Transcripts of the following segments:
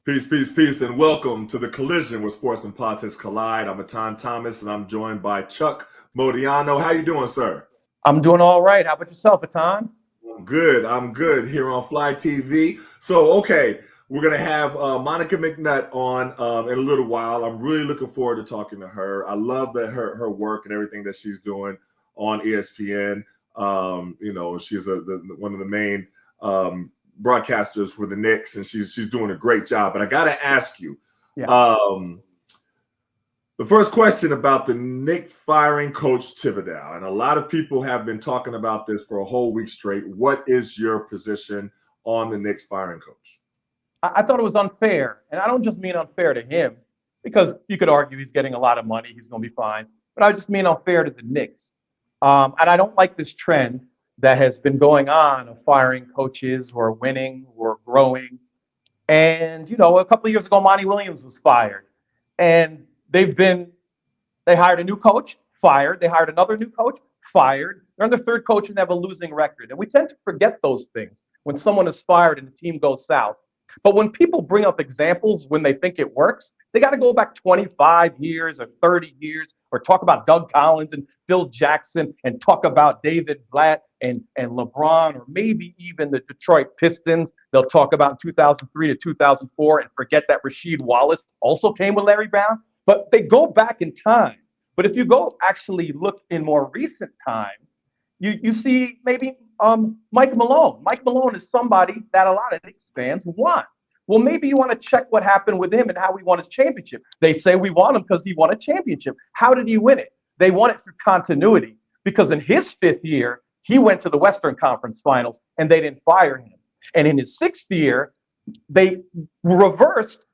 Peace, peace, peace, and welcome to the collision where sports and politics collide. I'm Etan Thomas, and I'm joined by Chuck Modiano. How you doing, sir? I'm doing all right. How about yourself, Atan? I'm good. I'm good here on Fly TV. So, okay, we're gonna have Monica McNutt on in a little while. I'm really looking forward to talking to her. I love that her work and everything that she's doing on ESPN. She's one of the main broadcasters for the Knicks, and she's doing a great job. But I got to ask you, Yeah. The first question about the Knicks firing Coach Thibodeau, and a lot of people have been talking about this for a whole week straight. What is your position on the Knicks firing coach? I thought it was unfair. And I don't just mean unfair to him, because you could argue he's getting a lot of money. He's going to be fine. But I just mean unfair to the Knicks. And I don't like this trend that has been going on of firing coaches who are winning, who are growing. And, a couple of years ago, Monty Williams was fired. And they hired a new coach, fired. They hired another new coach, fired. They're on their third coach and they have a losing record. And we tend to forget those things when someone is fired and the team goes south. But when people bring up examples when they think it works, they got to go back 25 years or 30 years or talk about Doug Collins and Phil Jackson and talk about David Blatt and LeBron or maybe even the Detroit Pistons. They'll talk about 2003 to 2004 and forget that Rasheed Wallace also came with Larry Brown. But they go back in time. But if you go actually look in more recent time, you see maybe Mike Malone. Mike Malone is somebody that a lot of Knicks fans want. Well, maybe you want to check what happened with him and how he won his championship. They say we want him because he won a championship. How did he win it? They won it through continuity, because in his fifth year, he went to the Western Conference Finals and they didn't fire him. And in his sixth year, they reversed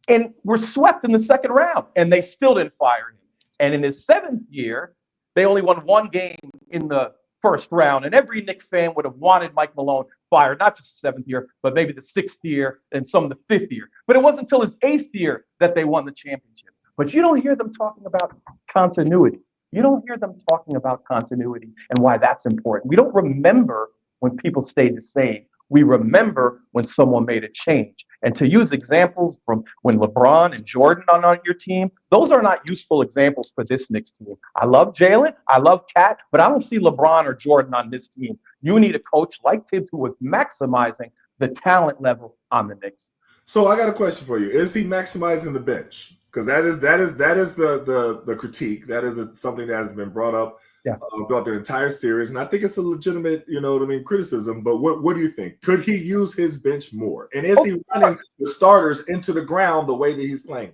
and were swept in the second round and they still didn't fire him. And in his seventh year, they only won one game in the first round. And every Knicks fan would have wanted Mike Malone fired, not just the seventh year, but maybe the sixth year and some of the fifth year. But it wasn't until his eighth year that they won the championship. But you don't hear them talking about continuity. You don't hear them talking about continuity and why that's important. We don't remember when people stayed the same. We remember when someone made a change. And to use examples from when LeBron and Jordan are on your team, those are not useful examples for this Knicks team. I love Jalen, I love Cat, but I don't see LeBron or Jordan on this team. You need a coach like Tibbs who was maximizing the talent level on the Knicks. So I got a question for you. Is he maximizing the bench? Because that is the critique. That is something that has been brought up throughout the entire series, and I think it's a legitimate, criticism. But what do you think? Could he use his bench more? And is he running the starters into the ground the way that he's playing?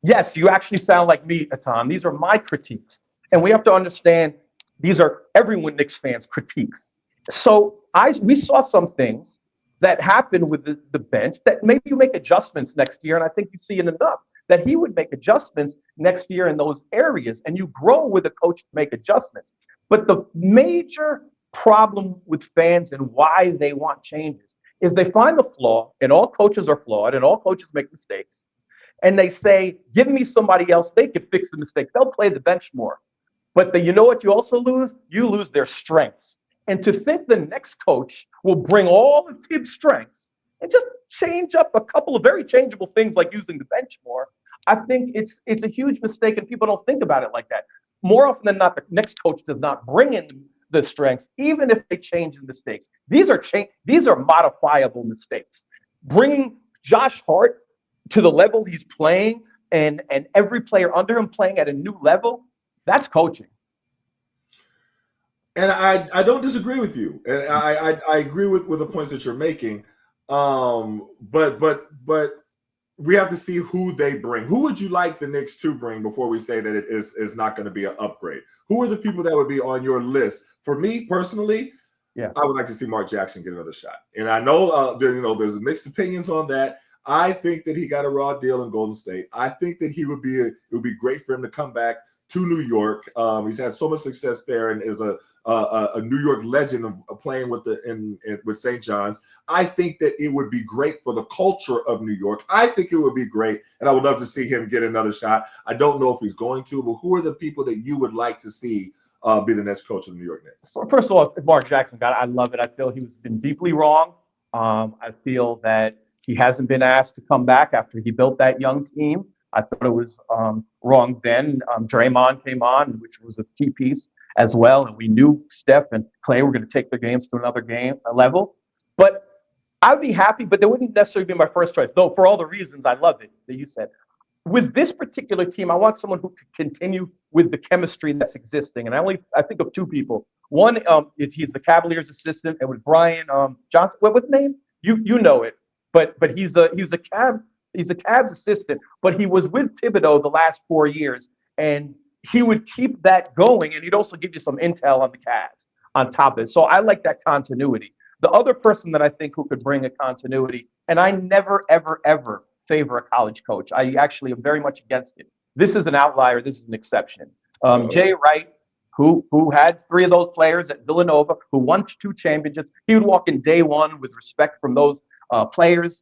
Yes, you actually sound like me, Atan. These are my critiques, and we have to understand these are everyone Knicks fans' critiques. So we saw some things that happened with the bench that maybe you make adjustments next year, and I think you see it enough that he would make adjustments next year in those areas, and you grow with a coach to make adjustments. But the major problem with fans and why they want changes is they find the flaw, and all coaches are flawed, and all coaches make mistakes, and they say, give me somebody else, they could fix the mistake. They'll play the bench more. But you know what you also lose? You lose their strengths. And to think the next coach will bring all of Tibbs' strengths and just change up a couple of very changeable things like using the bench more, I think it's a huge mistake, and people don't think about it like that. More often than not, the next coach does not bring in the strengths, even if they change the mistakes. These are modifiable mistakes. Bringing Josh Hart to the level he's playing and every player under him playing at a new level, that's coaching. And I don't disagree with you, and I agree with the points that you're making. But we have to see who they bring. Who would you like the Knicks to bring before we say that it is not going to be an upgrade? Who are the people that would be on your list? For me personally, I would like to see Mark Jackson get another shot. And I know there's mixed opinions on that. I think that he got a raw deal in Golden State. I think that it would be great for him to come back to New York. He's had so much success there and is a New York legend of playing with St. John's. I think that it would be great for the culture of New York. I think it would be great, and I would love to see him get another shot. I don't know if he's going to, but who are the people that you would like to see be the next coach of the New York Knicks? First of all, Mark Jackson, I love it. I feel he's been deeply wrong. I feel that He hasn't been asked to come back after he built that young team. I thought it was wrong then. Draymond came on, which was a key piece as well, and we knew Steph and Clay were going to take their games to another level. But I'd be happy, but they wouldn't necessarily be my first choice, though for all the reasons I love it that you said. With this particular team, I want someone who could continue with the chemistry that's existing. And I think of two people. One, he's the Cavaliers assistant, and with Brian Johnson. What's his name? You know it, but he's a Cavs assistant, but he was with Thibodeau the last 4 years, and he would keep that going, and he'd also give you some intel on the Cavs on top of it. So I like that continuity. The other person that I think who could bring a continuity, and I never, ever, ever favor a college coach. I actually am very much against it. This is an outlier. This is an exception. Jay Wright, who had 3 of those players at Villanova, who won 2 championships. He would walk in day one with respect from those players.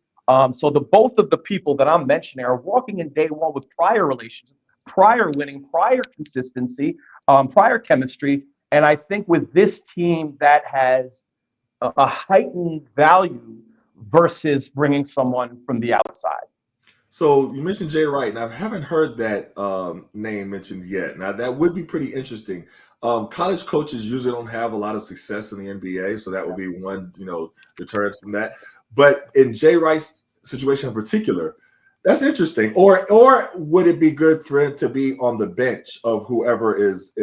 So both of the people that I'm mentioning are walking in day one with prior relations, prior winning, prior consistency, prior chemistry. And I think with this team that has a heightened value versus bringing someone from the outside. So you mentioned Jay Wright, and I haven't heard that name mentioned yet. Now that would be pretty interesting. College coaches usually don't have a lot of success in the NBA, so that would be one, deterrence from that. But in Jay Wright's situation in particular, that's interesting. Or would it be good for him to be on the bench of whoever is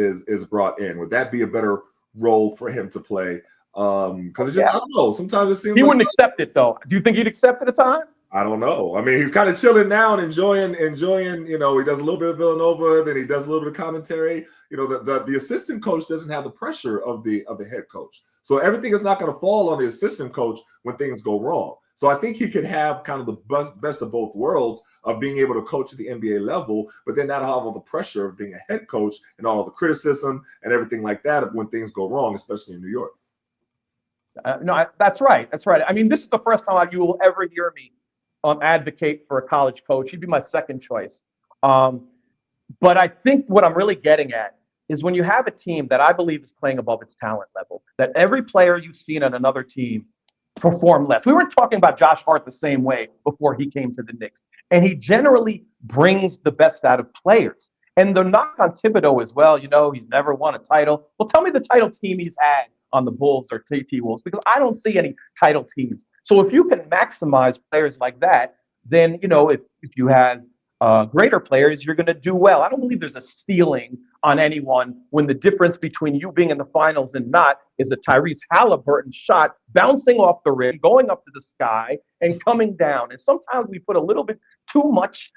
brought in? Would that be a better role for him to play? Because I don't know. Sometimes it seems he wouldn't accept it though. Do you think he'd accept it at the time? I don't know. I mean, he's kind of chilling now and enjoying. He does a little bit of Villanova, then he does a little bit of commentary. The assistant coach doesn't have the pressure of the head coach, so everything is not going to fall on the assistant coach when things go wrong. So I think he could have kind of the best of both worlds of being able to coach at the NBA level, but then not have all the pressure of being a head coach and all the criticism and everything like that when things go wrong, especially in New York. No, that's right. That's right. I mean, this is the first time you will ever hear me advocate for a college coach. He'd be my second choice. But I think what I'm really getting at is when you have a team that I believe is playing above its talent level, that every player you've seen on another team perform less. We weren't talking about Josh Hart the same way before he came to the Knicks. And he generally brings the best out of players. And the knock on Thibodeau as well, he's never won a title. Well, tell me the title team he's had on the Bulls or T-Wolves, because I don't see any title teams. So if you can maximize players like that, then, if you have greater players, you're going to do well. I don't believe there's a ceiling on anyone when the difference between you being in the finals and not is a Tyrese Halliburton shot bouncing off the rim, going up to the sky and coming down. And sometimes we put a little bit too much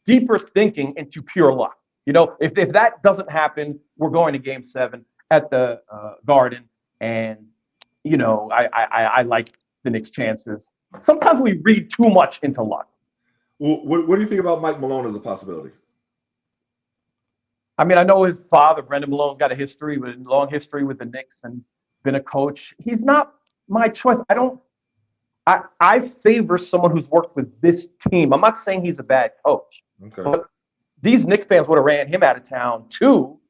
deeper thinking into pure luck. If that doesn't happen, we're going to Game 7 at the Garden, and I like the Knicks' chances. Sometimes we read too much into luck. Well, what do you think about Mike Malone as a possibility? I mean, I know his father, Brendan Malone's got a long history with the Knicks and been a coach. He's not my choice. I favor someone who's worked with this team. I'm not saying he's a bad coach, okay, but these Knicks fans would have ran him out of town too.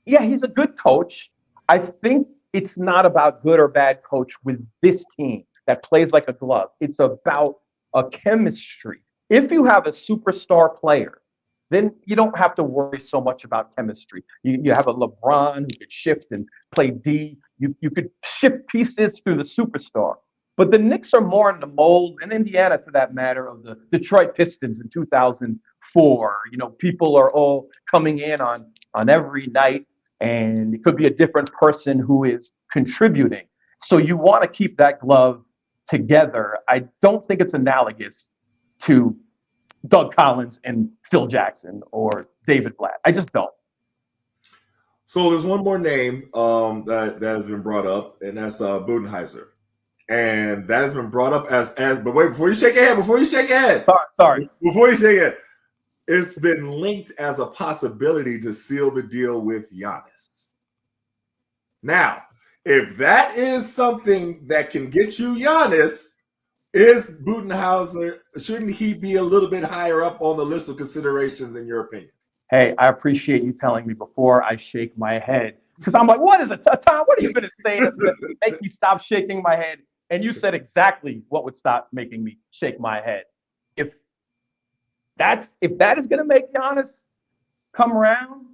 Yeah, he's a good coach. I think it's not about good or bad coach with this team that plays like a glove. It's about a chemistry. If you have a superstar player, then you don't have to worry so much about chemistry. You have a LeBron who could shift and play D. You could shift pieces through the superstar. But the Knicks are more in the mold, and Indiana for that matter, of the Detroit Pistons in 2004. People are all coming in on every night, and it could be a different person who is contributing. So you want to keep that glove together. I don't think it's analogous to Doug Collins and Phil Jackson or David Blatt. I just don't. So there's one more name that has been brought up, and that's Budenholzer. And that has been brought up as but wait, before you shake your head. Sorry. Before you shake your head. It's been linked as a possibility to seal the deal with Giannis. Now, if that is something that can get you Giannis, is Budenholzer, shouldn't he be a little bit higher up on the list of considerations in your opinion? Hey, I appreciate you telling me before I shake my head. Because I'm like, what is it, Tom? What are you going to say that's going to make me stop shaking my head? And you said exactly what would stop making me shake my head. If that is going to make Giannis come around,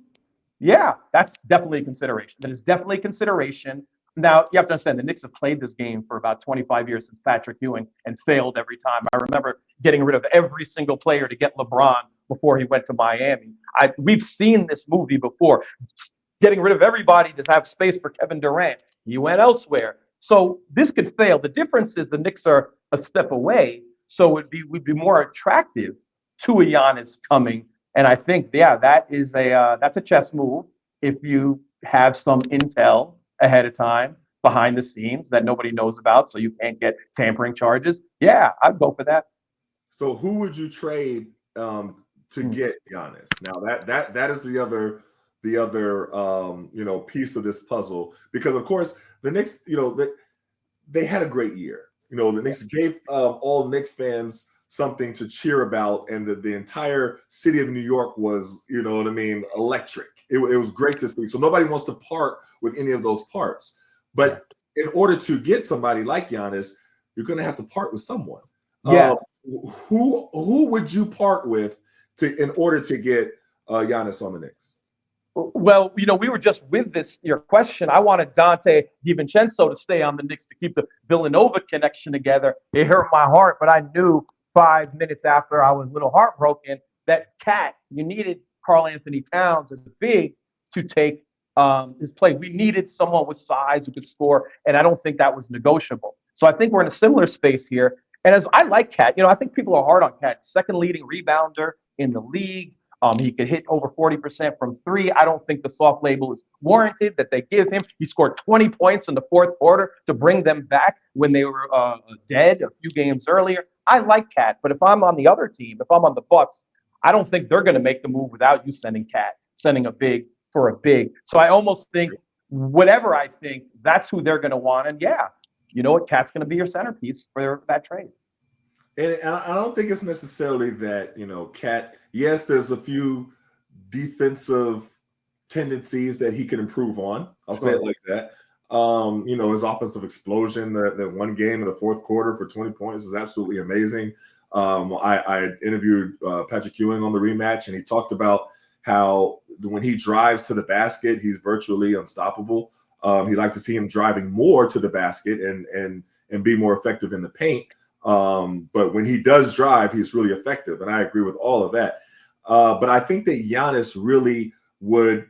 yeah, that's definitely a consideration. That is definitely a consideration. Now, you have to understand, the Knicks have played this game for about 25 years since Patrick Ewing and failed every time. I remember getting rid of every single player to get LeBron before he went to Miami. We've seen this movie before. Getting rid of everybody to have space for Kevin Durant. He went elsewhere. So this could fail. The difference is the Knicks are a step away, so would be more attractive to a Giannis coming. And I think, yeah, that's a chess move if you have some intel ahead of time behind the scenes that nobody knows about, so you can't get tampering charges. Yeah, I'd go for that. So who would you trade to get Giannis? Now that is the other piece of this puzzle, because of course the Knicks, they had a great year. The Knicks gave all Knicks fans something to cheer about, and the entire city of New York was, electric. It was great to see. So nobody wants to part with any of those parts. But in order to get somebody like Giannis, you're going to have to part with someone. Yeah. Who would you part with in order to get Giannis on the Knicks? Well, we were just with your question. I wanted Dante DiVincenzo to stay on the Knicks to keep the Villanova connection together. It hurt my heart, but I knew 5 minutes after I was a little heartbroken that you needed Karl Anthony Towns as a big to take his play. We needed someone with size who could score, and I don't think that was negotiable. So I think we're in a similar space here. And as I like Cat, I think people are hard on Cat. Second leading rebounder in the league. He could hit over 40% from three. I don't think the soft label is warranted that they give him. He scored 20 points in the fourth quarter to bring them back when they were dead a few games earlier. I like Cat, but if I'm on the other team, if I'm on the Bucks, I don't think they're going to make the move without you sending a big for a big. So I almost think whatever I think, that's who they're going to want. And yeah, you know what? Cat's going to be your centerpiece for that trade. And I don't think it's necessarily that, Cat, yes, there's a few defensive tendencies that he can improve on. I'll say it like that. His offensive explosion, that one game in the fourth quarter for 20 points is absolutely amazing. I interviewed Patrick Ewing on the rematch, and he talked about how when he drives to the basket, he's virtually unstoppable. He'd like to see him driving more to the basket and be more effective in the paint. But when he does drive, he's really effective, and I agree with all of that. But I think that Giannis really would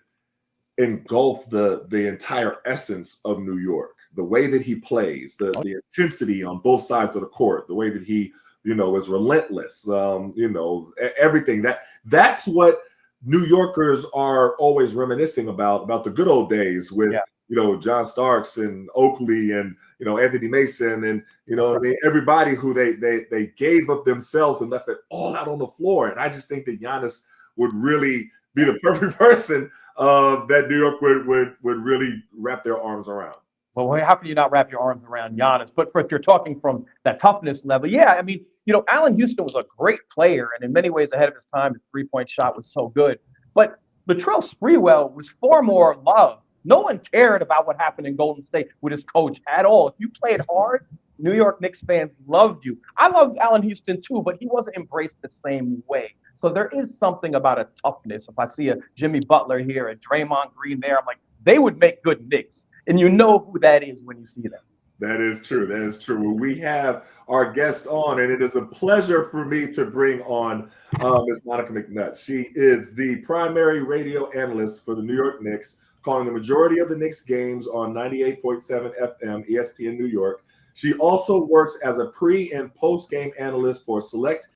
engulf the entire essence of New York, the way that he plays, the intensity on both sides of the court, the way that he, is relentless, everything. That's what New Yorkers are always reminiscing about the good old days with, John Starks and Oakley and, Anthony Mason and, everybody who they gave up themselves and left it all out on the floor. And I just think that Giannis would really be the perfect person that New York would really wrap their arms around. Well, how can you not wrap your arms around Giannis? But if you're talking from that toughness level, Allen Houston was a great player, and in many ways ahead of his time. His three-point shot was so good. But Latrell Sprewell was far more loved. No one cared about what happened in Golden State with his coach at all. If you played hard, New York Knicks fans loved you. I loved Allen Houston too, but he wasn't embraced the same way. So there is something about a toughness. If I see a Jimmy Butler here, a Draymond Green there, I'm like, they would make good Knicks. And you know who that is when you see them. That is true. That is true. We have our guest on, and it is a pleasure for me to bring on Ms. Monica McNutt. She is the primary radio analyst for the New York Knicks, calling the majority of the Knicks games on 98.7 FM, ESPN New York. She also works as a pre- and post-game analyst for select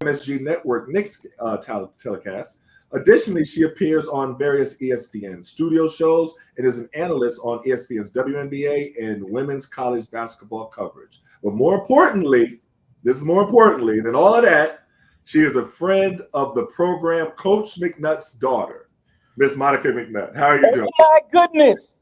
MSG Network Knicks telecasts. Additionally, she appears on various ESPN studio shows and is an analyst on ESPN's WNBA and women's college basketball coverage. But more importantly than all of that, she is a friend of the program, Coach McNutt's daughter, Miss Monica McNutt. How are you doing? Oh, my goodness.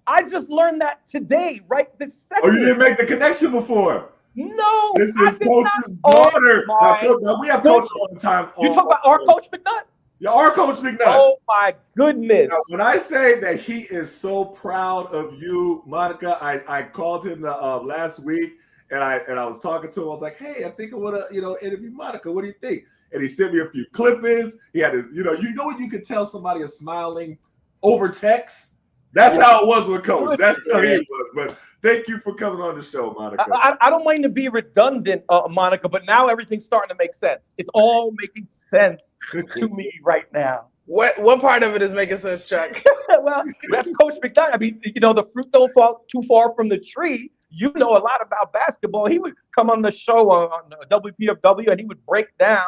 I just learned that today, right this second. Oh, you didn't make the connection before? No. This is Coach's daughter. Now, we have Coach all the time. You talk about our Coach McNutt? Yeah, our coach McNutt. Oh my goodness. Now, when I say that he is so proud of you, Monica, I called him last week and I was talking to him. I was like, hey, I think I want to, interview Monica. What do you think? And he sent me a few clippings. He had his, when you could tell somebody is smiling over text. That's how it was with Coach. That's how he was. But thank you for coming on the show, Monica. I don't mind to be redundant, Monica, but now everything's starting to make sense. It's all making sense to me right now. What part of it is making sense, Chuck? Well, that's Coach McNutt. I mean, the fruit don't fall too far from the tree. You know a lot about basketball. He would come on the show on WPFW and he would break down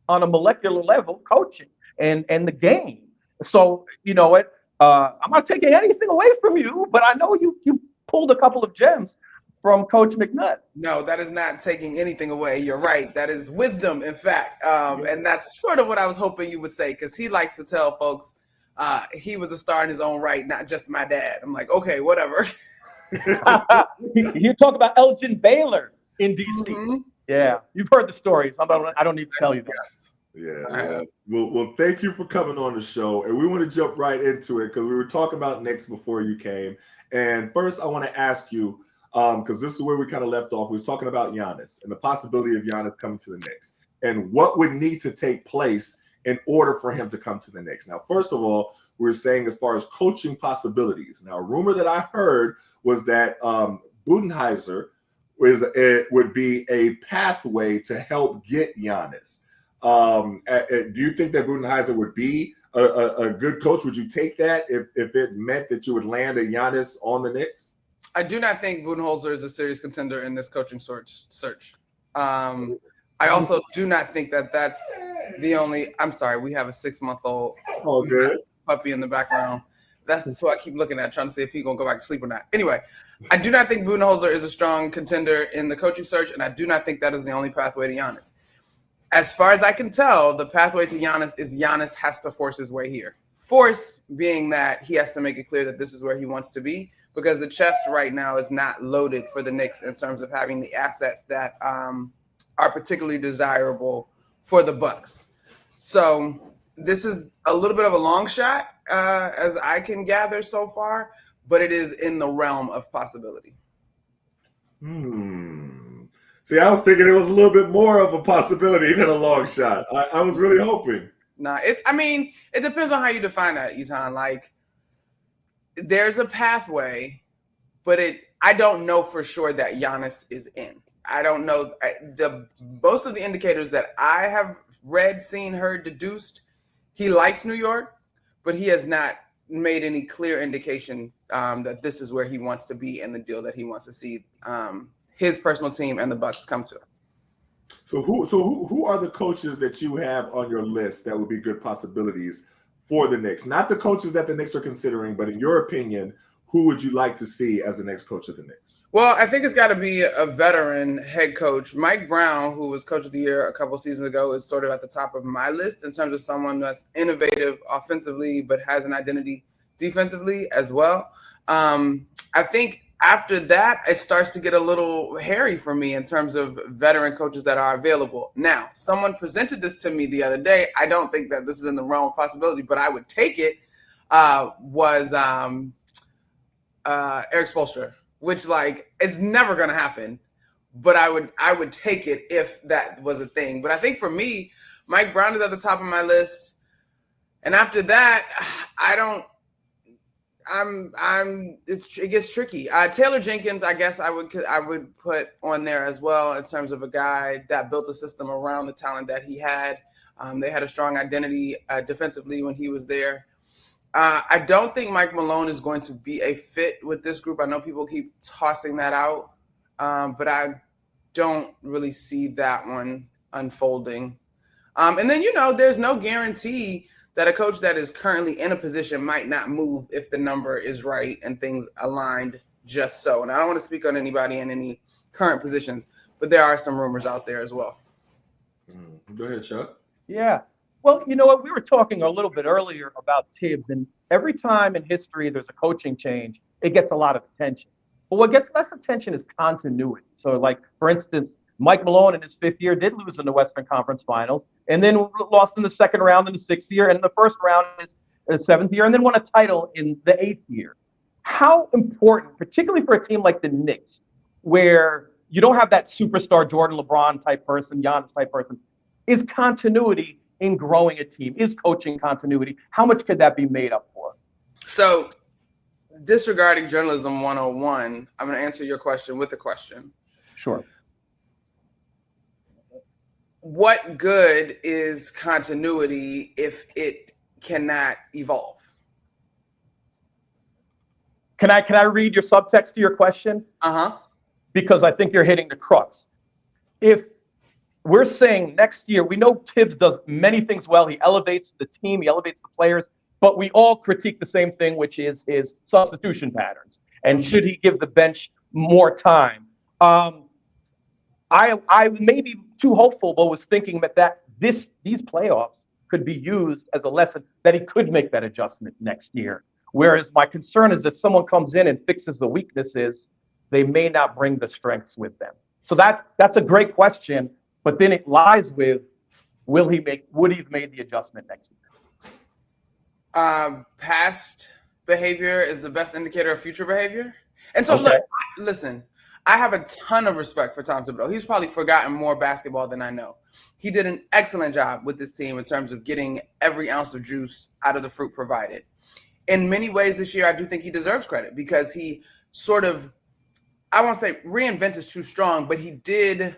on a molecular level coaching and the game. So, you know what? I'm not taking anything away from you, but I know you pulled a couple of gems from Coach McNutt. No, that is not taking anything away. You're right. That is wisdom, in fact. And that's sort of what I was hoping you would say, because he likes to tell folks he was a star in his own right, not just my dad. I'm like, okay, whatever. You talk about Elgin Baylor in D.C. Mm-hmm. Yeah, you've heard the stories. I don't need to tell you that. Yes. Yeah. Well, thank you for coming on the show. And we want to jump right into it because we were talking about Knicks before you came. And first, I want to ask you, because this is where we kind of left off. We was talking about Giannis and the possibility of Giannis coming to the Knicks and what would need to take place in order for him to come to the Knicks. Now, first of all, we're saying as far as coaching possibilities. Now, a rumor that I heard was that Budenholzer would be a pathway to help get Giannis. Do you think that Budenholzer would be a good coach? Would you take that if it meant that you would land a Giannis on the Knicks? I do not think Budenholzer is a serious contender in this coaching search. I also do not think that that's the only. I'm sorry, we have a 6-month-old puppy in the background. That's what I keep looking at, trying to see if he's going to go back to sleep or not. Anyway, I do not think Budenholzer is a strong contender in the coaching search, and I do not think that is the only pathway to Giannis. As far as I can tell, the pathway to Giannis is Giannis has to force his way here. Force being that he has to make it clear that this is where he wants to be, because the chest right now is not loaded for the Knicks in terms of having the assets that are particularly desirable for the Bucks. So this is a little bit of a long shot, as I can gather so far, but it is in the realm of possibility. See, I was thinking it was a little bit more of a possibility than a long shot. I was really hoping. Nah, it depends on how you define that, Etan. Like, there's a pathway, but I don't know for sure that Giannis is in. I don't know. Most of the indicators that I have read, seen, heard, deduced, he likes New York, but he has not made any clear indication that this is where he wants to be and the deal that he wants to see his personal team and the Bucks come to. So who are the coaches that you have on your list that would be good possibilities for the Knicks? Not the coaches that the Knicks are considering, but in your opinion, who would you like to see as the next coach of the Knicks? Well, I think it's got to be a veteran head coach. Mike Brown, who was coach of the year a couple of seasons ago, is sort of at the top of my list in terms of someone that's innovative offensively, but has an identity defensively as well. I think after that, it starts to get a little hairy for me in terms of veteran coaches that are available. Now, someone presented this to me the other day. I don't think that this is in the realm of possibility, but I would take it, was Eric Spoelstra, which is never going to happen, but I would take it if that was a thing. But I think for me, Mike Brown is at the top of my list. And after that, it gets tricky. Taylor Jenkins, I guess I would put on there as well in terms of a guy that built a system around the talent that he had. They had a strong identity defensively when he was there. I don't think Mike Malone is going to be a fit with this group. I know people keep tossing that out, but I don't really see that one unfolding. And then, there's no guarantee that a coach that is currently in a position might not move if the number is right and things aligned just so. And I don't want to speak on anybody in any current positions, but there are some rumors out there as well. Go ahead, Chuck. Yeah. Well, you know what? We were talking a little bit earlier about Tibbs, and every time in history there's a coaching change, it gets a lot of attention. But what gets less attention is continuity. So, for instance, Mike Malone in his 5th year did lose in the Western Conference Finals, and then lost in the 2nd round in the 6th year, and in the 1st round in his 7th year, and then won a title in the 8th year. How important, particularly for a team like the Knicks, where you don't have that superstar Jordan LeBron type person, Giannis type person, is continuity in growing a team? Is coaching continuity? How much could that be made up for? So, disregarding journalism 101, I'm going to answer your question with a question. Sure. What good is continuity if it cannot evolve? Can I read your subtext to your question? Because I think you're hitting the crux. If we're saying next year, we know Tibbs does many things well. He elevates the team, he elevates the players, but we all critique the same thing, which is his substitution patterns. And should he give the bench more time? I may be too hopeful, but was thinking that these playoffs could be used as a lesson that he could make that adjustment next year. Whereas my concern is if someone comes in and fixes the weaknesses, they may not bring the strengths with them. So that's a great question, but then it lies with, would he have made the adjustment next year? Past behavior is the best indicator of future behavior. And so look, listen, I have a ton of respect for Tom Thibodeau. He's probably forgotten more basketball than I know. He did an excellent job with this team in terms of getting every ounce of juice out of the fruit provided. In many ways this year, I do think he deserves credit because he sort of, I won't say reinvent is too strong, but he did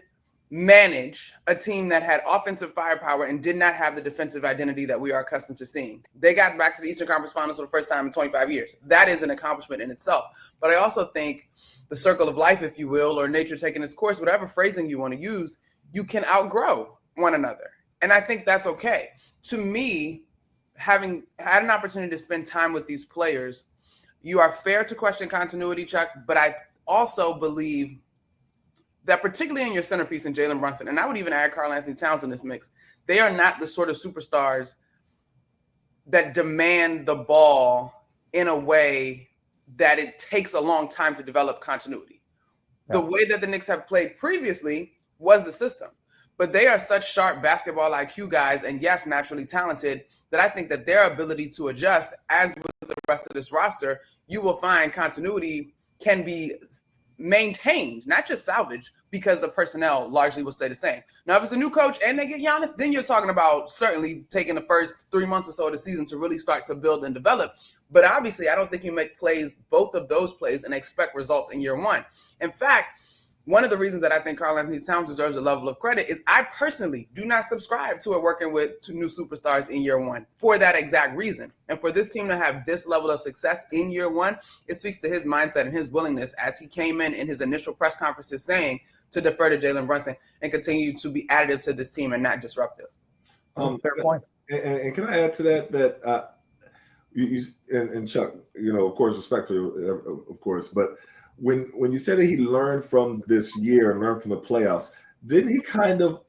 manage a team that had offensive firepower and did not have the defensive identity that we are accustomed to seeing. They got back to the Eastern Conference Finals for the first time in 25 years. That is an accomplishment in itself. But I also think the circle of life, if you will, or nature taking its course, whatever phrasing you want to use, you can outgrow one another. And I think that's okay. To me, having had an opportunity to spend time with these players, you are fair to question continuity, Chuck, but I also believe that particularly in your centerpiece in Jalen Brunson, and I would even add Karl-Anthony Towns in this mix, they are not the sort of superstars that demand the ball in a way that it takes a long time to develop continuity. Yeah. The way that the Knicks have played previously was the system, but they are such sharp basketball IQ guys, and yes, naturally talented, that I think that their ability to adjust, as with the rest of this roster, you will find continuity can be maintained, not just salvaged, because the personnel largely will stay the same. Now, if it's a new coach and they get Giannis, then you're talking about certainly taking the first 3 months or so of the season to really start to build and develop. But obviously, I don't think you make both of those plays, and expect results in year one. In fact, one of the reasons that I think Karl-Anthony Towns deserves a level of credit is I personally do not subscribe to it working with two new superstars in year one for that exact reason. And for this team to have this level of success in year one, it speaks to his mindset and his willingness, as he came in his initial press conferences saying, to defer to Jalen Brunson and continue to be additive to this team and not disruptive. Fair point. And can I add to that and Chuck, of course, respectfully, of course, but when you said that he learned from this year and learned from the playoffs, didn't he kind of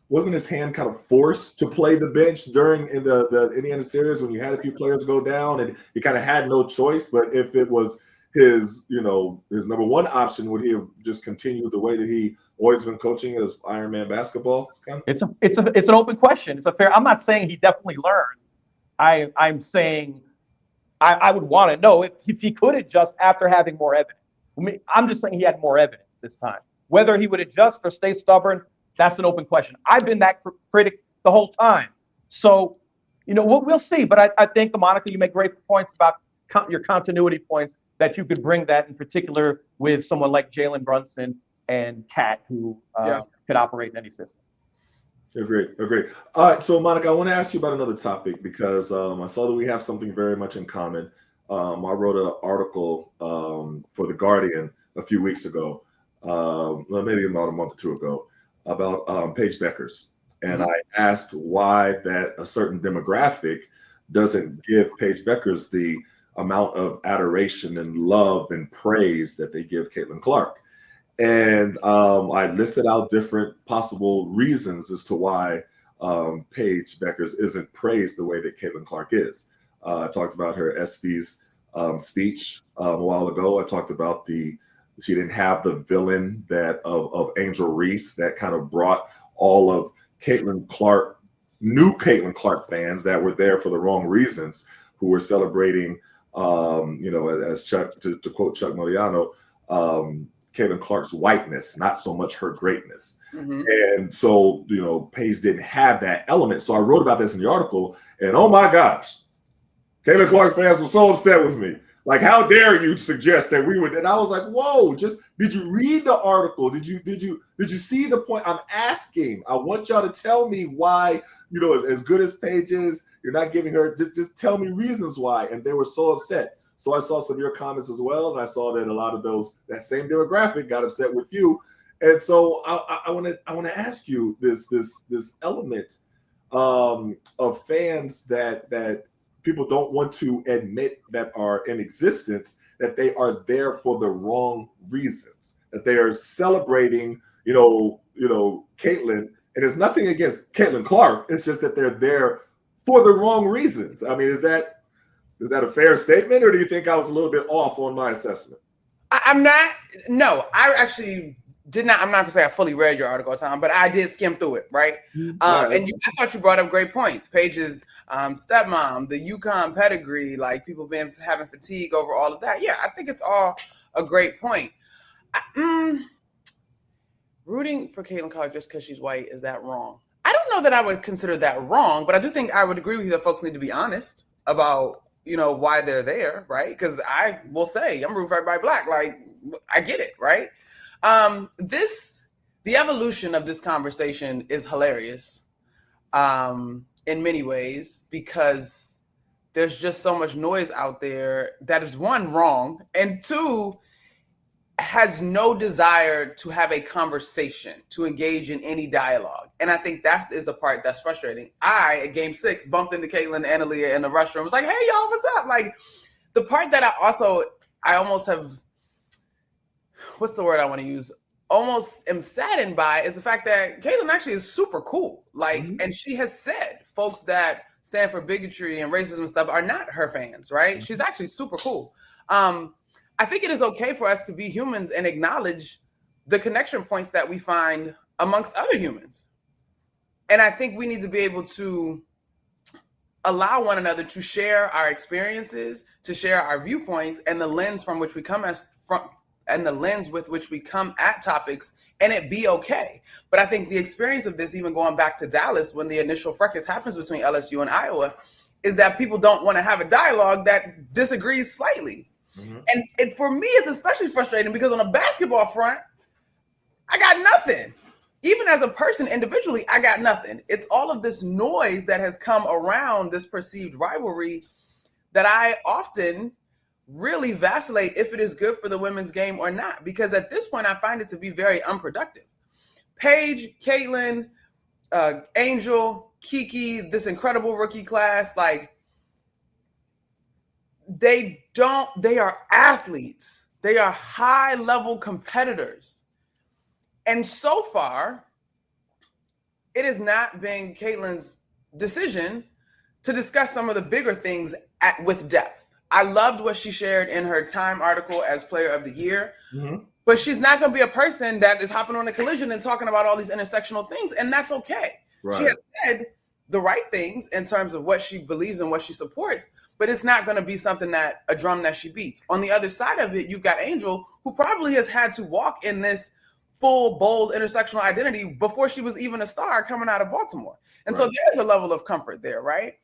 wasn't his hand kind of forced to play the bench during the Indiana series when you had a few players go down and he kind of had no choice? But if it was his number one option, would he have just continued the way that he always been coaching as Iron Man basketball? It's an open question. I'm not saying he definitely learned. I'm saying I would want to know if he could adjust after having more evidence. I'm just saying he had more evidence this time. Whether he would adjust or stay stubborn, that's an open question. I've been that critic the whole time. So, we'll see. But I think, Monica, you make great points about your continuity points, that you could bring that in particular with someone like Jalen Brunson and Cat, who could operate in any system. Agreed. All right, so Monica, I want to ask you about another topic because I saw that we have something very much in common. I wrote an article for The Guardian a few weeks ago, maybe about a month or two ago, about Paige Bueckers. And I asked why that a certain demographic doesn't give Paige Bueckers the amount of adoration and love and praise that they give Caitlin Clark. And I listed out different possible reasons as to why Paige Bueckers isn't praised the way that Caitlin Clark is. I talked about her ESPY's speech a while ago. I talked about the She didn't have the villain that of Angel Reese that kind of brought all of Caitlin Clark, new Caitlin Clark fans that were there for the wrong reasons, who were celebrating, as Chuck, to quote Chuck Modiano, Caitlin Clark's whiteness, not so much her greatness. Mm-hmm. And so, Paige didn't have that element. So I wrote about this in the article, and oh my gosh, Caitlin Clark fans were so upset with me. Like, how dare you suggest that we would? And I was like, whoa, did you read the article? Did you see the point? I'm asking. I want y'all to tell me why, as good as Paige is, you're not giving her, just tell me reasons why. And they were so upset. So I saw some of your comments as well, and I saw that a lot of that same demographic got upset with you. And so I want to ask you this element of fans that people don't want to admit that are in existence, that they are there for the wrong reasons, that they are celebrating, Caitlin. And it's nothing against Caitlin Clark. It's just that they're there for the wrong reasons. I mean, is that a fair statement, or do you think I was a little bit off on my assessment? I'm not. No, I actually did not. I'm not gonna say I fully read your article, Tom, but I did skim through it, right? I thought you brought up great points. Paige's stepmom, the UConn pedigree, like people been having fatigue over all of that. Yeah, I think it's all a great point. Rooting for Caitlin Clark just because she's white, is that wrong? I don't know that I would consider that wrong, but I do think I would agree with you that folks need to be honest about why they're there, right? Because I will say I'm rooting for everybody black. Like, I get it, right? The evolution of this conversation is hilarious in many ways, because there's just so much noise out there that is, one, wrong, and two, has no desire to have a conversation, to engage in any dialogue. And I think that is the part that's frustrating. At Game 6, bumped into Caitlin and Analia in the restroom. Was like, hey, y'all, what's up? Like, the part that I almost have, what's the word I want to use? Almost am saddened by is the fact that Caitlin actually is super cool. Like, and she has said folks that stand for bigotry and racism and stuff are not her fans, right? She's actually super cool. I think it is okay for us to be humans and acknowledge the connection points that we find amongst other humans. And I think we need to be able to allow one another to share our experiences, to share our viewpoints, and the lens from which we come with which we come at topics, and it be okay. But I think the experience of this, even going back to Dallas, when the initial fracas happens between LSU and Iowa, is that people don't want to have a dialogue that disagrees slightly. Mm-hmm. And for me, it's especially frustrating because on a basketball front, I got nothing. Even as a person individually, I got nothing. It's all of this noise that has come around this perceived rivalry that I often really vacillate if it is good for the women's game or not. Because at this point, I find it to be very unproductive. Paige, Caitlin, Angel, Kiki, this incredible rookie class, like, they are athletes. They are high-level competitors. And so far, it has not been Caitlin's decision to discuss some of the bigger things with depth. I loved what she shared in her Time article as Player of the Year, but she's not going to be a person that is hopping on a collision and talking about all these intersectional things, and that's okay. Right. She has said the right things in terms of what she believes and what she supports, but it's not going to be something that a drum that she beats. On the other side of it, you've got Angel, who probably has had to walk in this full, bold intersectional identity before she was even a star coming out of Baltimore. And so there's a level of comfort there, right?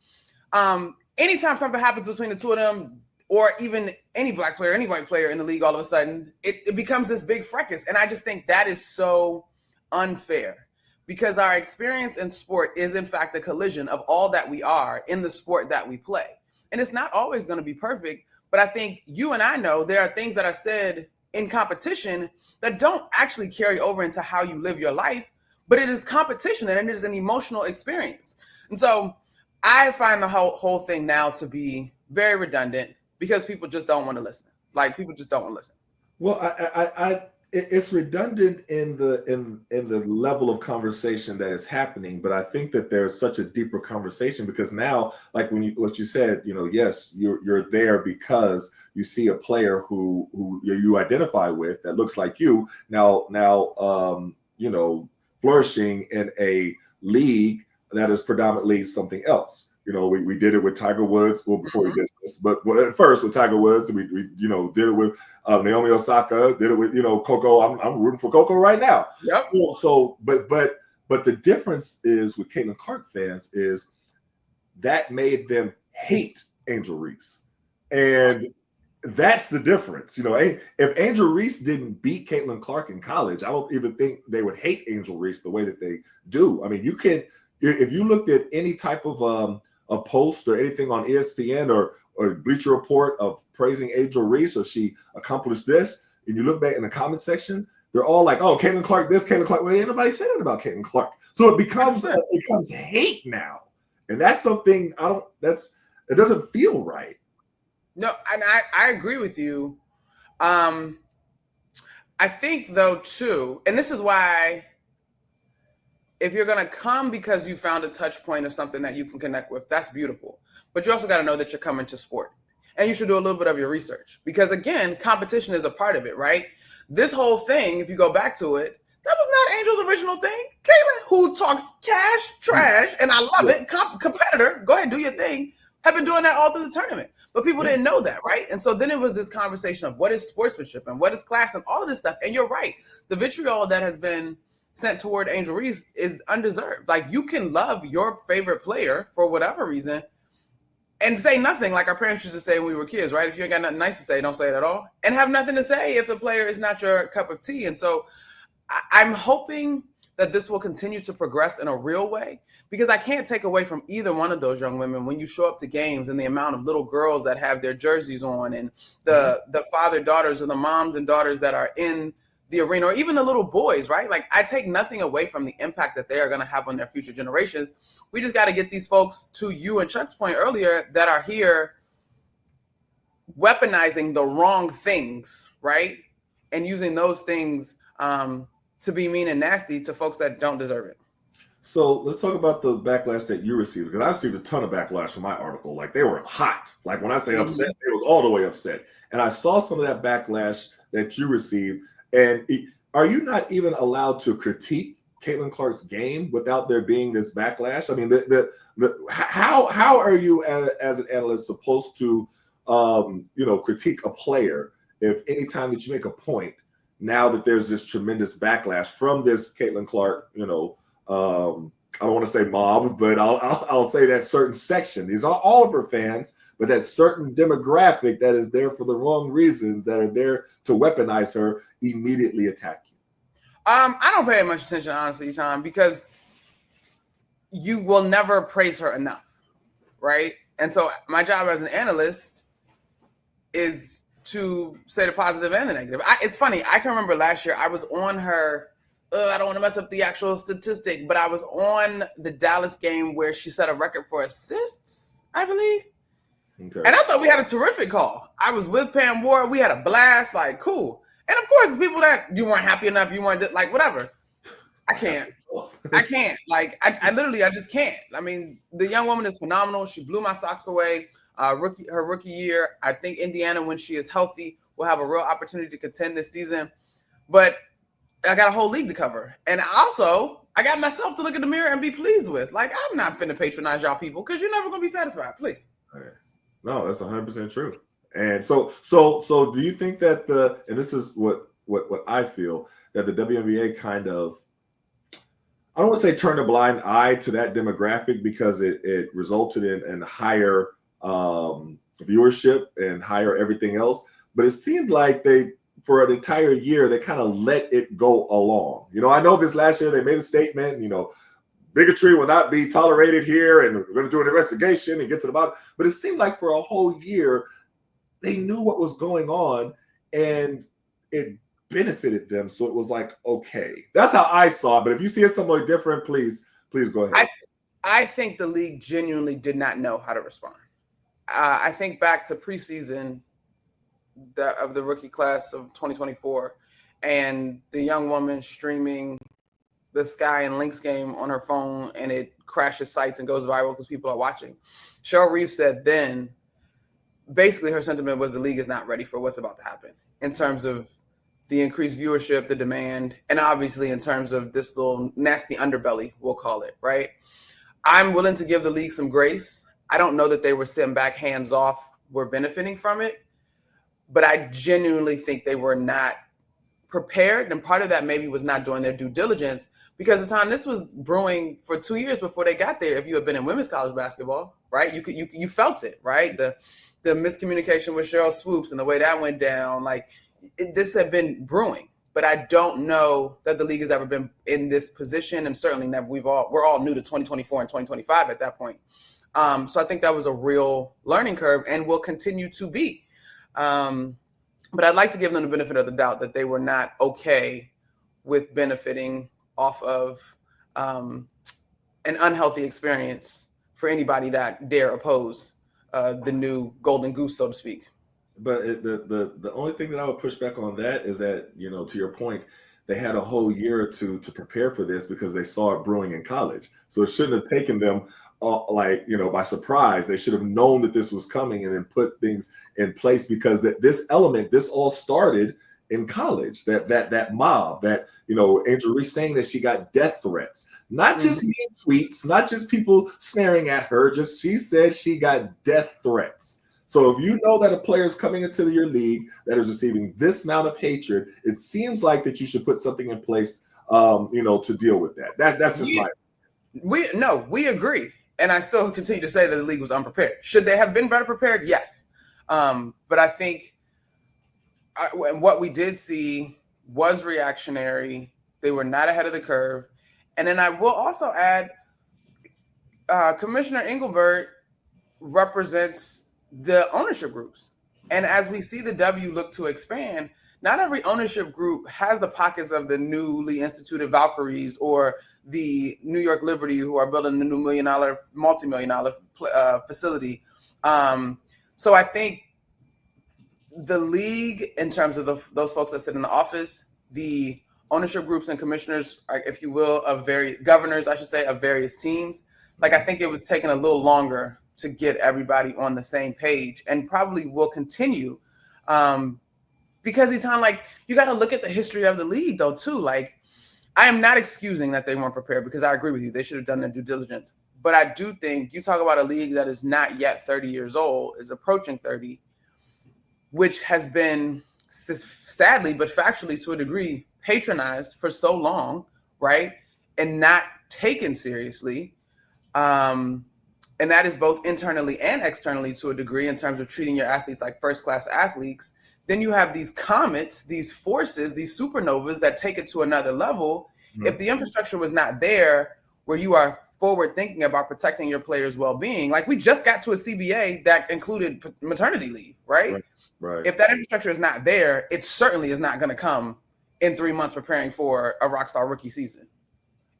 Anytime something happens between the two of them, or even any black player, any white player in the league, all of a sudden, it becomes this big fracas. And I just think that is so unfair. Because our experience in sport is, in fact, a collision of all that we are in the sport that we play. And it's not always going to be perfect, but I think you and I know there are things that are said in competition that don't actually carry over into how you live your life, but it is competition and it is an emotional experience. And so I find the whole thing now to be very redundant because people just don't want to listen. Like, people just don't want to listen. Well, it's redundant in the level of conversation that is happening, but I think that there's such a deeper conversation because now, like what you said, yes, you're there because you see a player who you identify with that looks like you now flourishing in a league that is predominantly something else. We did it with Tiger Woods. Well, before we did this, but at first with Tiger Woods, we did it with Naomi Osaka. Did it with Coco. I'm rooting for Coco right now. Yep. So, but the difference is with Caitlin Clark fans is that made them hate Angel Reese, and that's the difference. If Angel Reese didn't beat Caitlin Clark in college, I don't even think they would hate Angel Reese the way that they do. I mean, you can, if you looked at any type of a post or anything on ESPN or Bleacher Report of praising Angel Reese or she accomplished this, and you look back in the comment section, they're all like, "Oh, Caitlin Clark, this, Caitlin Clark." Well, ain't nobody said it about Caitlin Clark, so it becomes hate now, and that's something it doesn't feel right. No, and I agree with you. I think though too, and this is why, if you're going to come because you found a touch point of something that you can connect with, that's beautiful. But you also got to know that you're coming to sport. And you should do a little bit of your research. Because again, competition is a part of it, right? This whole thing, if you go back to it, that was not Angel's original thing. Caitlin, who talks cash, trash, and I love it, competitor, go ahead, do your thing, have been doing that all through the tournament. But people didn't know that, right? And so then it was this conversation of what is sportsmanship and what is class and all of this stuff. And you're right. The vitriol that has been sent toward Angel Reese is undeserved. Like, you can love your favorite player for whatever reason and say nothing, like our parents used to say when we were kids, right? If you ain't got nothing nice to say, don't say it at all. And have nothing to say if the player is not your cup of tea. And so I'm hoping that this will continue to progress in a real way, because I can't take away from either one of those young women when you show up to games and the amount of little girls that have their jerseys on and the father-daughters or the moms and daughters that are in the arena, or even the little boys, right? Like, I take nothing away from the impact that they are going to have on their future generations. We just got to get these folks, to you and Chuck's point earlier, that are here weaponizing the wrong things, right? And using those things to be mean and nasty to folks that don't deserve it. So let's talk about the backlash that you received, because I received a ton of backlash from my article. Like, they were hot. Like, when I say upset, it was all the way upset. And I saw some of that backlash that you received. And are you not even allowed to critique Caitlin Clark's game without there being this backlash? I mean, how are you as an analyst supposed to critique a player if anytime that you make a point, now that there's this tremendous backlash from this Caitlin Clark, I don't want to say mob, but I'll say that certain section. These are all of her fans, but that certain demographic that is there for the wrong reasons, that are there to weaponize her, immediately attack you. I don't pay much attention, honestly, Tom, because you will never praise her enough, right? And so my job as an analyst is to say the positive and the negative. It's funny. I can remember last year I was on her. I don't want to mess up the actual statistic, but I was on the Dallas game where she set a record for assists, I believe. Okay. And I thought we had a terrific call. I was with Pam Ward. We had a blast, like, cool. And of course, people that you weren't happy enough, you weren't like, whatever. I can't. Like, I literally, I just can't. I mean, the young woman is phenomenal. She blew my socks away. Her rookie year. I think Indiana, when she is healthy, will have a real opportunity to contend this season. But I got a whole league to cover. And also, I got myself to look in the mirror and be pleased with. Like, I'm not finna patronize y'all people, because you're never going to be satisfied. Please. No, that's 100% true. And so do you think that and this is what I feel, that the WNBA kind of, I don't want to say turn a blind eye to that demographic, because it resulted in higher viewership and higher everything else. But it seemed like for an entire year, they kind of let it go along. I know this last year they made a statement, bigotry will not be tolerated here, and we're going to do an investigation and get to the bottom. But it seemed like for a whole year, they knew what was going on, and it benefited them. So it was like, okay, that's how I saw it. But if you see it somewhere different, please go ahead. I think the league genuinely did not know how to respond. I think back to preseason of the rookie class of 2024, and the young woman streaming the Sky and Lynx game on her phone, and it crashes sites and goes viral because people are watching. Cheryl Reese said then, basically her sentiment was the league is not ready for what's about to happen in terms of the increased viewership, the demand, and obviously in terms of this little nasty underbelly, we'll call it, right? I'm willing to give the league some grace. I don't know that they were sitting back hands off, were benefiting from it, but I genuinely think they were not prepared, and part of that maybe was not doing their due diligence, because the time this was brewing for 2 years before they got there. If you had been in women's college basketball, right, you felt it, right? The miscommunication with Cheryl Swoops and the way that went down, like this had been brewing. But I don't know that the league has ever been in this position, and certainly never. We're all new to 2024 and 2025 at that point. So I think that was a real learning curve, and will continue to be. But I'd like to give them the benefit of the doubt that they were not okay with benefiting off of an unhealthy experience for anybody that dare oppose the new golden goose, so to speak. But the only thing that I would push back on that is that, you know, to your point, they had a whole year or two to prepare for this because they saw it brewing in college. So it shouldn't have taken them by surprise. They should have known that this was coming and then put things in place, because this all started in college. That mob, that, you know, Angel Reese saying that she got death threats, not just tweets, not just people snaring at her, just she said she got death threats. So if you know that a player is coming into your league that is receiving this amount of hatred, it seems like that you should put something in place, to deal with that. That's just we agree. And I still continue to say that the league was unprepared. Should they have been better prepared? Yes. But I think what we did see was reactionary. They were not ahead of the curve. And then I will also add, Commissioner Engelbert represents the ownership groups. And as we see the W look to expand, not every ownership group has the pockets of the newly instituted Valkyries or the New York Liberty, who are building a new multi-million-dollar facility. So I think the league, in terms of those folks that sit in the office, the ownership groups and commissioners, if you will, governors, I should say, of various teams, like I think it was taking a little longer to get everybody on the same page, and probably will continue. Because Etan, like, you got to look at the history of the league though too. Like, I am not excusing that they weren't prepared, because I agree with you. They should have done their due diligence. But I do think you talk about a league that is not yet 30 years old, is approaching 30, which has been sadly, but factually to a degree, patronized for so long, right? And not taken seriously. And that is both internally and externally to a degree, in terms of treating your athletes like first-class athletes. Then you have these comets, these forces, these supernovas that take it to another level. Mm-hmm. If the infrastructure was not there, where you are forward thinking about protecting your players' well-being, like we just got to a CBA that included maternity leave, right? Right. If that infrastructure is not there, it certainly is not going to come in 3 months preparing for a rockstar rookie season.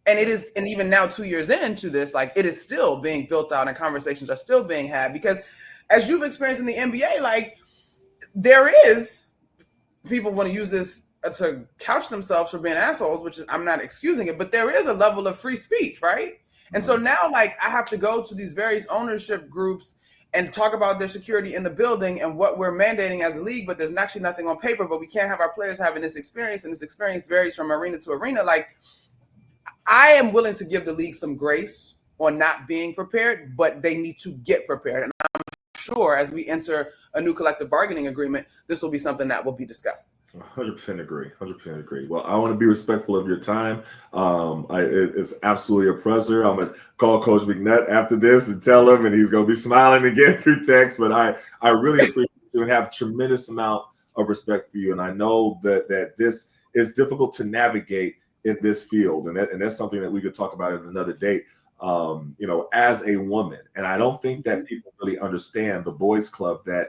And it is, and even now 2 years into this, like it is still being built out and conversations are still being had, because as you've experienced in the NBA, like there is, people want to use this to couch themselves for being assholes, which is, I'm not excusing it, but there is a level of free speech, right? And so now, like, I have to go to these various ownership groups and talk about their security in the building and what we're mandating as a league, but there's actually nothing on paper, but we can't have our players having this experience, and this experience varies from arena to arena. Like, I am willing to give the league some grace on not being prepared, but they need to get prepared. And I'm sure as we enter a new collective bargaining agreement, this will be something that will be discussed. 100% agree. 100% agree. Well, I want to be respectful of your time. It's absolutely a pleasure. I'm gonna call Coach McNutt after this and tell him, and he's gonna be smiling again through text. But I really appreciate you and have a tremendous amount of respect for you. And I know that this is difficult to navigate in this field, and that's something that we could talk about in another date. As a woman, and I don't think that people really understand the boys' club that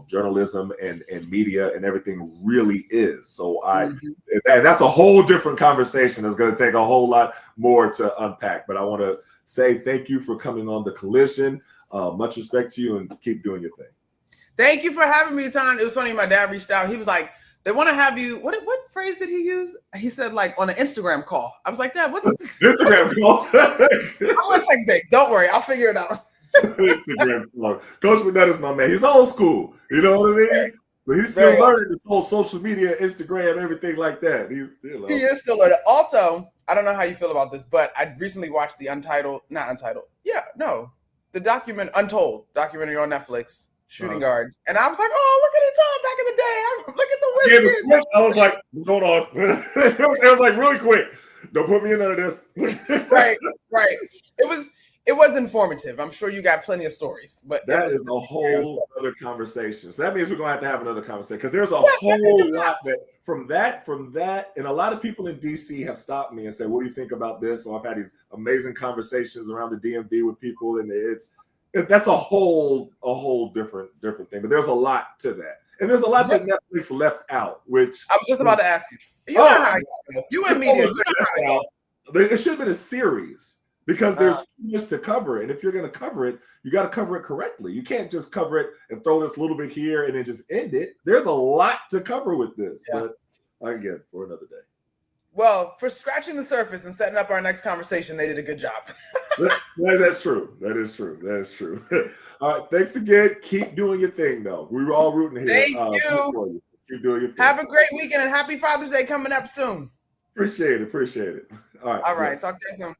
journalism and media and everything really is. So and that's a whole different conversation. It's going to take a whole lot more to unpack. But I want to say thank you for coming on The Collision. Much respect to you, and keep doing your thing. Thank you for having me, Etan. It was funny. My dad reached out. He was like, They want to have you. What phrase did he use? He said like on an Instagram call. I was like, Dad, what's Instagram call? I'm gonna text Dave. Don't worry, I'll figure it out. Instagram call. Coach McNutt is my man. He's old school. You know what I mean? But he's still learning this whole social media, Instagram, everything like that. He is still learning. Also, I don't know how you feel about this, but I recently watched the Untold documentary on Netflix, Shooting Guards, and I was like, oh, look at Tom back in the day. Look at the Wizards. I was like, what's going on? It was like really quick. Don't put me in none of this. Right. It was informative. I'm sure you got plenty of stories, but that is a whole other conversation. So that means we're gonna have another conversation because there's a whole lot that from that, and a lot of people in DC have stopped me and said, "What do you think about this?" So I've had these amazing conversations around the DMV with people, and that's a whole different thing. But there's a lot to that, and there's a lot that Netflix left out. Which I was just about to ask you. You know how I go. You in media. You know how I go. It should have been a series. Because there's too much to cover. And if you're going to cover it, you got to cover it correctly. You can't just cover it and throw this little bit here and then just end it. There's a lot to cover with this. Yeah. But again, for another day. Well, for scratching the surface and setting up our next conversation, they did a good job. That's true. That is true. All right. Thanks again. Keep doing your thing, though. We were all rooting here. Thank you. Keep doing your thing. Have a great weekend and happy Father's Day coming up soon. Appreciate it. All right. All right. Talk to you soon.